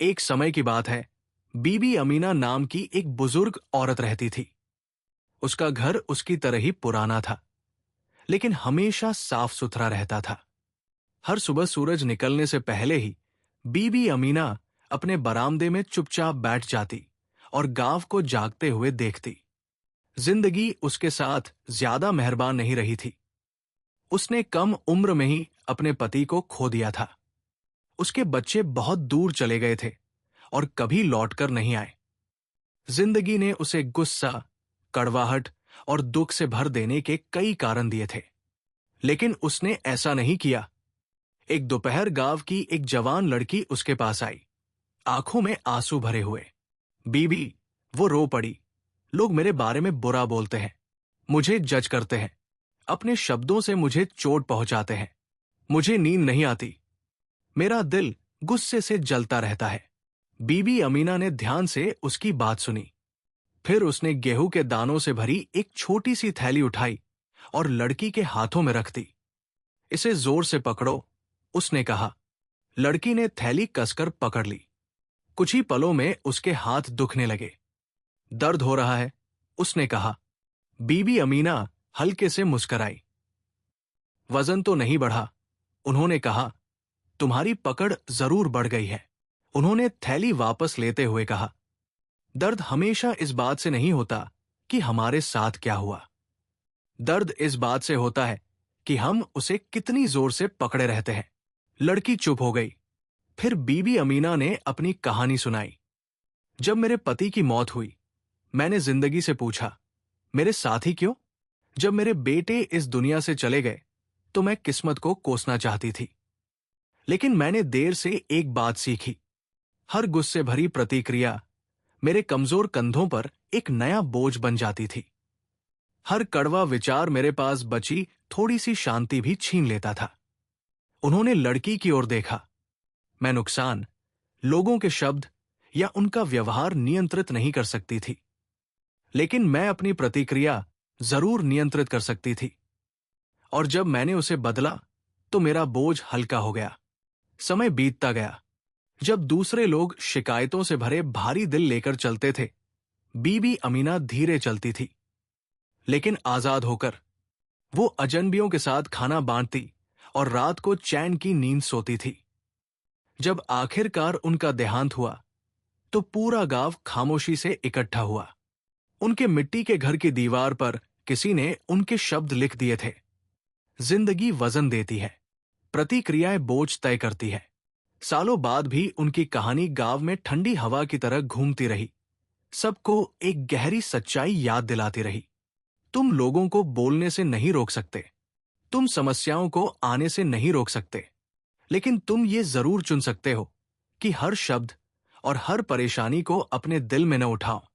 एक समय की बात है, बीबी अमीना नाम की एक बुजुर्ग औरत रहती थी। उसका घर उसकी तरह ही पुराना था, लेकिन हमेशा साफ सुथरा रहता था। हर सुबह सूरज निकलने से पहले ही बीबी अमीना अपने बरामदे में चुपचाप बैठ जाती और गांव को जागते हुए देखती। जिंदगी उसके साथ ज्यादा मेहरबान नहीं रही थी। उसने कम उम्र में ही अपने पति को खो दिया था। उसके बच्चे बहुत दूर चले गए थे और कभी लौटकर नहीं आए। जिंदगी ने उसे गुस्सा, कड़वाहट और दुख से भर देने के कई कारण दिए थे, लेकिन उसने ऐसा नहीं किया। एक दोपहर गांव की एक जवान लड़की उसके पास आई, आंखों में आंसू भरे हुए। बीबी, वो रो पड़ी। लोग मेरे बारे में बुरा बोलते हैं, मुझे जज करते हैं, अपने शब्दों से मुझे चोट पहुंचाते हैं। मुझे नींद नहीं आती, मेरा दिल गुस्से से जलता रहता है। बीबी अमीना ने ध्यान से उसकी बात सुनी। फिर उसने गेहूं के दानों से भरी एक छोटी सी थैली उठाई और लड़की के हाथों में रख दी। इसे जोर से पकड़ो, उसने कहा। लड़की ने थैली कसकर पकड़ ली। कुछ ही पलों में उसके हाथ दुखने लगे। दर्द हो रहा है, उसने कहा। बीबी अमीना हल्के से मुस्कुराई। वजन तो नहीं बढ़ा, उन्होंने कहा। तुम्हारी पकड़ जरूर बढ़ गई है, उन्होंने थैली वापस लेते हुए कहा। दर्द हमेशा इस बात से नहीं होता कि हमारे साथ क्या हुआ। दर्द इस बात से होता है कि हम उसे कितनी जोर से पकड़े रहते हैं। लड़की चुप हो गई। फिर बीबी अमीना ने अपनी कहानी सुनाई। जब मेरे पति की मौत हुई, मैंने जिंदगी से पूछा, मेरे साथी क्यों? जब मेरे बेटे इस दुनिया से चले गए तो मैं किस्मत को कोसना चाहती थी, लेकिन मैंने देर से एक बात सीखी। हर गुस्से भरी प्रतिक्रिया मेरे कमजोर कंधों पर एक नया बोझ बन जाती थी। हर कड़वा विचार मेरे पास बची थोड़ी सी शांति भी छीन लेता था। उन्होंने लड़की की ओर देखा। मैं नुकसान, लोगों के शब्द या उनका व्यवहार नियंत्रित नहीं कर सकती थी, लेकिन मैं अपनी प्रतिक्रिया जरूर नियंत्रित कर सकती थी। और जब मैंने उसे बदला तो मेरा बोझ हल्का हो गया। समय बीतता गया। जब दूसरे लोग शिकायतों से भरे भारी दिल लेकर चलते थे, बीबी अमीना धीरे चलती थी, लेकिन आजाद होकर। वो अजनबियों के साथ खाना बांटती और रात को चैन की नींद सोती थी। जब आखिरकार उनका देहांत हुआ तो पूरा गांव खामोशी से इकट्ठा हुआ। उनके मिट्टी के घर की दीवार पर किसी ने उनके शब्द लिख दिए थे। जिंदगी वजन देती है, प्रतिक्रियाएं बोझ तय करती है। सालों बाद भी उनकी कहानी गांव में ठंडी हवा की तरह घूमती रही, सबको एक गहरी सच्चाई याद दिलाती रही। तुम लोगों को बोलने से नहीं रोक सकते, तुम समस्याओं को आने से नहीं रोक सकते, लेकिन तुम ये जरूर चुन सकते हो कि हर शब्द और हर परेशानी को अपने दिल में न उठाओ।